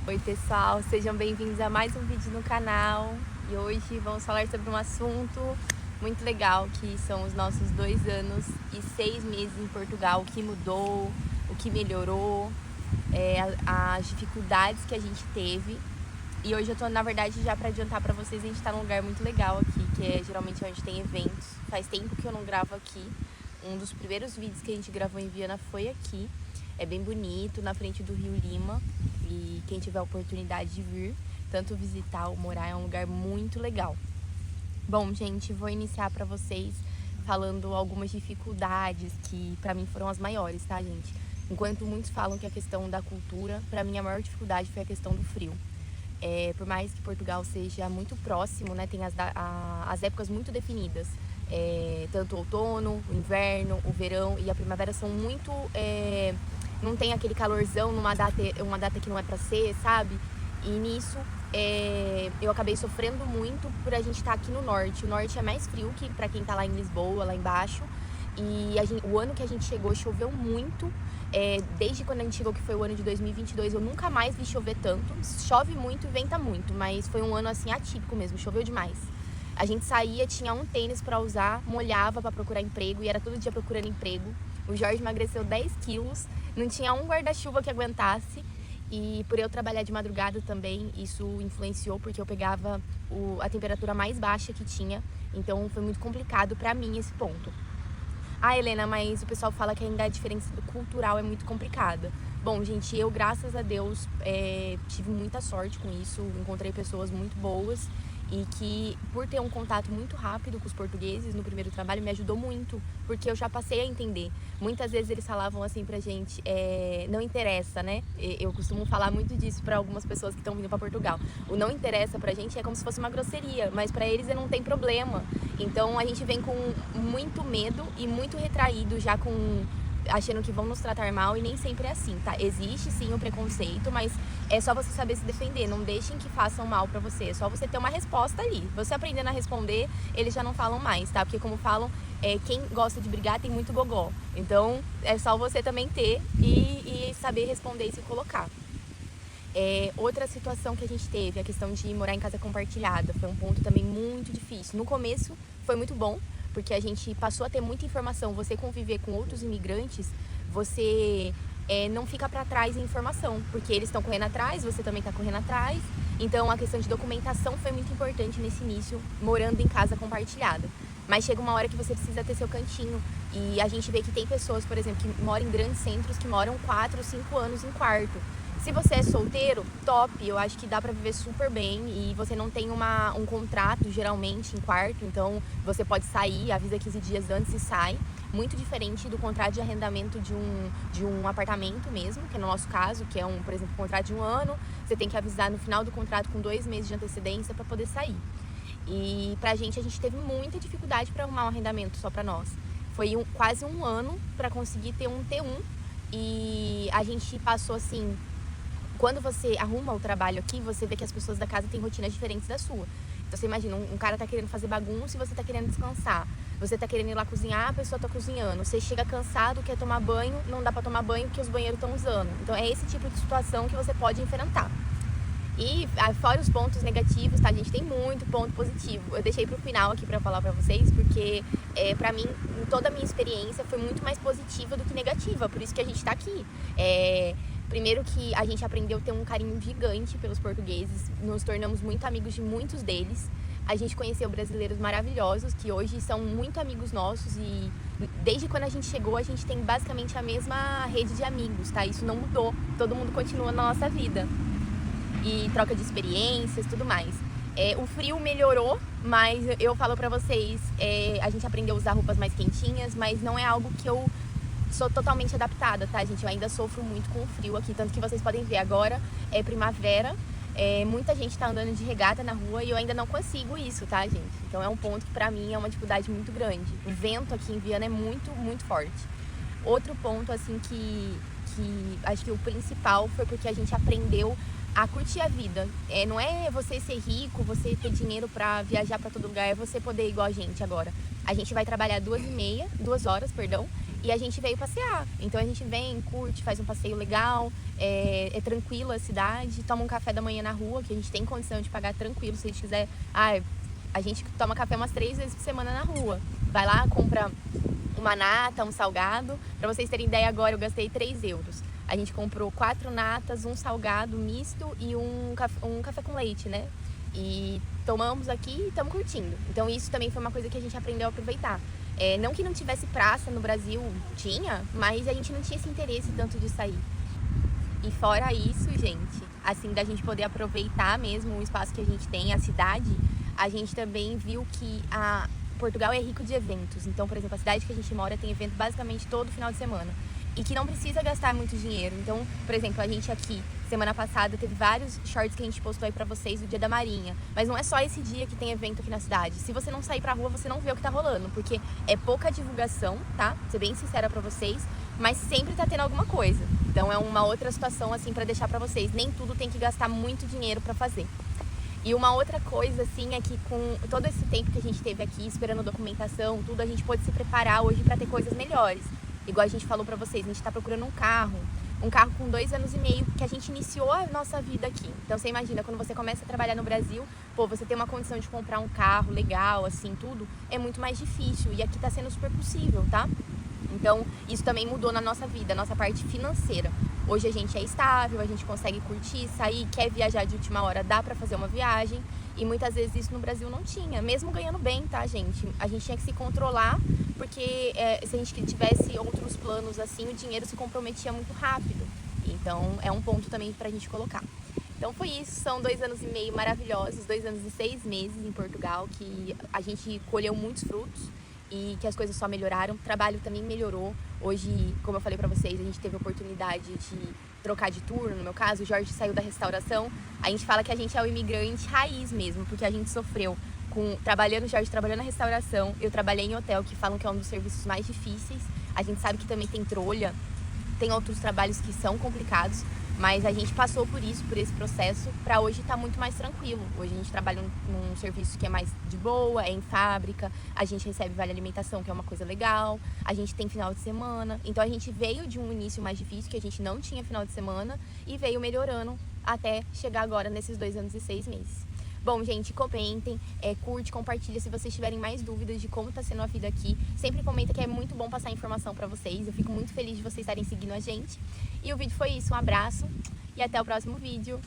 Oi pessoal, sejam bem-vindos a mais um vídeo no canal. E hoje vamos falar sobre um assunto muito legal, que são os nossos 2 anos e 6 meses em Portugal. O que mudou, o que melhorou, as dificuldades que a gente teve. E hoje eu tô, na verdade, já para adiantar para vocês, a gente tá num lugar muito legal aqui, que é geralmente onde tem eventos. Faz tempo que eu não gravo aqui. Um dos primeiros vídeos que a gente gravou em Viana foi aqui. É bem bonito, na frente do Rio Lima. E quem tiver a oportunidade de vir, tanto visitar ou morar, é um lugar muito legal. Bom, gente, vou iniciar para vocês falando algumas dificuldades que para mim foram as maiores, tá, gente? Enquanto muitos falam que a questão da cultura, para mim a maior dificuldade foi a questão do frio. Por mais que Portugal seja muito próximo, né, tem as épocas muito definidas. Tanto o outono, o inverno, o verão e a primavera são muito... não tem aquele calorzão uma data que não é pra ser, sabe? E nisso eu acabei sofrendo muito por a gente estar aqui no norte. O norte é mais frio que pra quem tá lá em Lisboa, lá embaixo. E o ano que a gente chegou choveu muito. Desde quando a gente chegou, que foi o ano de 2022, eu nunca mais vi chover tanto. Chove muito e venta muito, mas foi um ano assim atípico mesmo, choveu demais. A gente saía, tinha um tênis pra usar, molhava pra procurar emprego e era todo dia procurando emprego. O Jorge emagreceu 10 quilos, não tinha um guarda-chuva que aguentasse. E por eu trabalhar de madrugada também, isso influenciou, porque eu pegava a temperatura mais baixa que tinha. Então foi muito complicado pra mim esse ponto. Ah, Helena, mas o pessoal fala que ainda a diferença cultural é muito complicada. Bom, gente, eu, graças a Deus, tive muita sorte com isso. Encontrei pessoas muito boas e que, por ter um contato muito rápido com os portugueses no primeiro trabalho, me ajudou muito, porque eu já passei a entender. Muitas vezes eles falavam assim pra gente, não interessa, né? Eu costumo falar muito disso pra algumas pessoas que estão vindo pra Portugal. O não interessa pra gente é como se fosse uma grosseria, mas pra eles não tem problema. Então a gente vem com muito medo e muito retraído, já achando que vão nos tratar mal, e nem sempre é assim, tá? Existe sim o preconceito, mas é só você saber se defender, não deixem que façam mal pra você, é só você ter uma resposta ali. Você aprendendo a responder, eles já não falam mais, tá? Porque como falam, quem gosta de brigar tem muito gogó. Então é só você também ter e saber responder e se colocar. Outra situação que a gente teve, a questão de morar em casa compartilhada, foi um ponto também muito difícil. No começo foi muito bom, porque a gente passou a ter muita informação. Você conviver com outros imigrantes, você não fica para trás em informação, porque eles estão correndo atrás, você também está correndo atrás. Então a questão de documentação foi muito importante nesse início, morando em casa compartilhada. Mas chega uma hora que você precisa ter seu cantinho. E a gente vê que tem pessoas, por exemplo, que moram em grandes centros, que moram 4, 5 anos em quarto. Se você é solteiro, top, eu acho que dá pra viver super bem e você não tem um contrato geralmente em quarto, então você pode sair, avisa 15 dias antes e sai. Muito diferente do contrato de arrendamento de um apartamento mesmo, que é no nosso caso, que é por exemplo, um contrato de 1 ano, você tem que avisar no final do contrato com 2 meses de antecedência para poder sair. E pra gente, a gente teve muita dificuldade para arrumar um arrendamento só pra nós. Foi quase 1 ano para conseguir ter um T1 e a gente passou assim... Quando você arruma o trabalho aqui, você vê que as pessoas da casa têm rotinas diferentes da sua. Então você imagina, um cara tá querendo fazer bagunça e você tá querendo descansar. Você tá querendo ir lá cozinhar, a pessoa tá cozinhando. Você chega cansado, quer tomar banho, não dá pra tomar banho porque os banheiros estão usando. Então é esse tipo de situação que você pode enfrentar. E fora os pontos negativos, tá? A gente tem muito ponto positivo. Eu deixei pro final aqui pra falar pra vocês, porque pra mim, toda a minha experiência foi muito mais positiva do que negativa. Por isso que a gente tá aqui. Primeiro que a gente aprendeu a ter um carinho gigante pelos portugueses, nos tornamos muito amigos de muitos deles. A gente conheceu brasileiros maravilhosos, que hoje são muito amigos nossos e desde quando a gente chegou, a gente tem basicamente a mesma rede de amigos, tá? Isso não mudou, todo mundo continua na nossa vida. E troca de experiências, tudo mais. O frio melhorou, mas eu falo pra vocês, a gente aprendeu a usar roupas mais quentinhas, mas não é algo que eu sou totalmente adaptada, tá, gente? Eu ainda sofro muito com o frio aqui, tanto que vocês podem ver agora é primavera, muita gente tá andando de regata na rua e eu ainda não consigo isso, tá, gente? Então é um ponto que pra mim é uma dificuldade muito grande. O vento aqui em Viana é muito, muito forte. Outro ponto, assim, que acho que o principal foi porque a gente aprendeu a curtir a vida. Não é você ser rico, você ter dinheiro pra viajar pra todo lugar, é você poder ir igual a gente agora. A gente vai trabalhar 2 horas, e a gente veio passear. Então a gente vem, curte, faz um passeio legal, é tranquila a cidade, toma um café da manhã na rua, que a gente tem condição de pagar tranquilo, se a gente quiser. A gente toma café umas 3 vezes por semana na rua. Vai lá, compra uma nata, um salgado. Pra vocês terem ideia, agora eu gastei 3 euros. A gente comprou 4 natas, um salgado misto e um café com leite, né? E tomamos aqui e estamos curtindo. Então isso também foi uma coisa que a gente aprendeu a aproveitar. Não que não tivesse praça no Brasil, tinha, mas a gente não tinha esse interesse tanto de sair. E fora isso, gente, assim, da gente poder aproveitar mesmo o espaço que a gente tem, a cidade, a gente também viu que Portugal é rico de eventos. Então, por exemplo, a cidade que a gente mora tem evento basicamente todo final de semana. E que não precisa gastar muito dinheiro. Então, por exemplo, a gente aqui, semana passada, teve vários shorts que a gente postou aí pra vocês do Dia da Marinha. Mas não é só esse dia que tem evento aqui na cidade. Se você não sair pra rua, você não vê o que tá rolando. Porque é pouca divulgação, tá? Vou ser bem sincera pra vocês. Mas sempre tá tendo alguma coisa. Então é uma outra situação, assim, pra deixar pra vocês. Nem tudo tem que gastar muito dinheiro pra fazer. E uma outra coisa, assim, é que com todo esse tempo que a gente teve aqui, esperando documentação, tudo, a gente pôde se preparar hoje pra ter coisas melhores. Igual a gente falou pra vocês, a gente tá procurando um carro com 2 anos e meio, que a gente iniciou a nossa vida aqui. Então você imagina, quando você começa a trabalhar no Brasil, você tem uma condição de comprar um carro legal, assim, tudo, é muito mais difícil. E aqui tá sendo super possível, tá? Então isso também mudou na nossa vida, a nossa parte financeira. Hoje a gente é estável, a gente consegue curtir, sair, quer viajar de última hora, dá pra fazer uma viagem. E muitas vezes isso no Brasil não tinha, mesmo ganhando bem, tá, gente? A gente tinha que se controlar, porque se a gente tivesse outros planos assim, o dinheiro se comprometia muito rápido. Então é um ponto também pra gente colocar. Então foi isso, são 2 anos e meio maravilhosos, 2 anos e 6 meses em Portugal, que a gente colheu muitos frutos e que as coisas só melhoraram. O trabalho também melhorou. Hoje, como eu falei pra vocês, a gente teve a oportunidade de trocar de turno. No meu caso, o Jorge saiu da restauração. A gente fala que a gente é o imigrante raiz mesmo, porque a gente sofreu o Jorge trabalhando na restauração, eu trabalhei em hotel, que falam que é um dos serviços mais difíceis. A gente sabe que também tem trolha, tem outros trabalhos que são complicados, mas a gente passou por isso, por esse processo, para hoje estar muito mais tranquilo. Hoje a gente trabalha num serviço que é mais de boa, é em fábrica, a gente recebe vale alimentação, que é uma coisa legal, a gente tem final de semana. Então a gente veio de um início mais difícil, que a gente não tinha final de semana, e veio melhorando até chegar agora nesses 2 anos e 6 meses. Bom, gente, comentem, curte, compartilha se vocês tiverem mais dúvidas de como tá sendo a vida aqui. Sempre comenta, que é muito bom passar informação pra vocês. Eu fico muito feliz de vocês estarem seguindo a gente. E o vídeo foi isso, um abraço e até o próximo vídeo.